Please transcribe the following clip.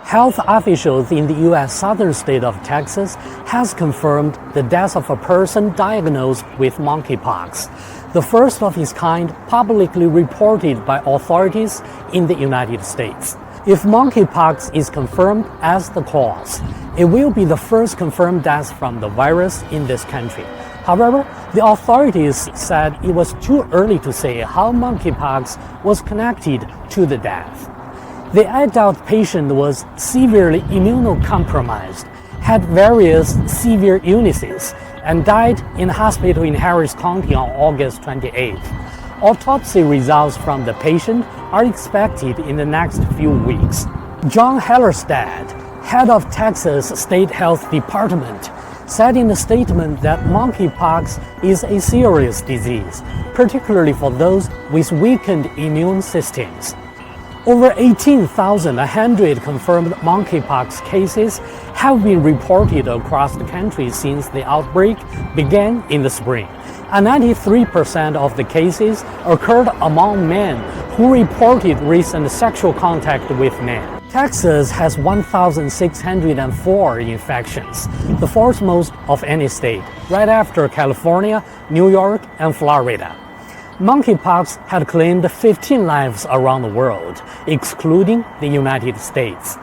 Health officials in the U.S. southern state of Texas has confirmed the death of a person diagnosed with monkeypox, the first of its kind publicly reported by authorities in the United States. If monkeypox is confirmed as the cause, it will be the first confirmed death from the virus in this country. However, the authorities said it was too early to say how monkeypox was connected to the death. The adult patient was severely immunocompromised, had various severe illnesses, and died in hospital in Harris County on August 28th. Autopsy results from the patient are expected in the next few weeks. John Hellerstedt, head of Texas State Health Department, said in a statement that monkeypox is a serious disease, particularly for those with weakened immune systems. Over 18,100 confirmed monkeypox cases have been reported across the country since the outbreak began in the spring, and 93% of the cases occurred among men who reported recent sexual contact with men. Texas has 1,604 infections, the fourth most of any state, right after California, New York, and Florida. Monkeypox had claimed 15 lives around the world, excluding the United States.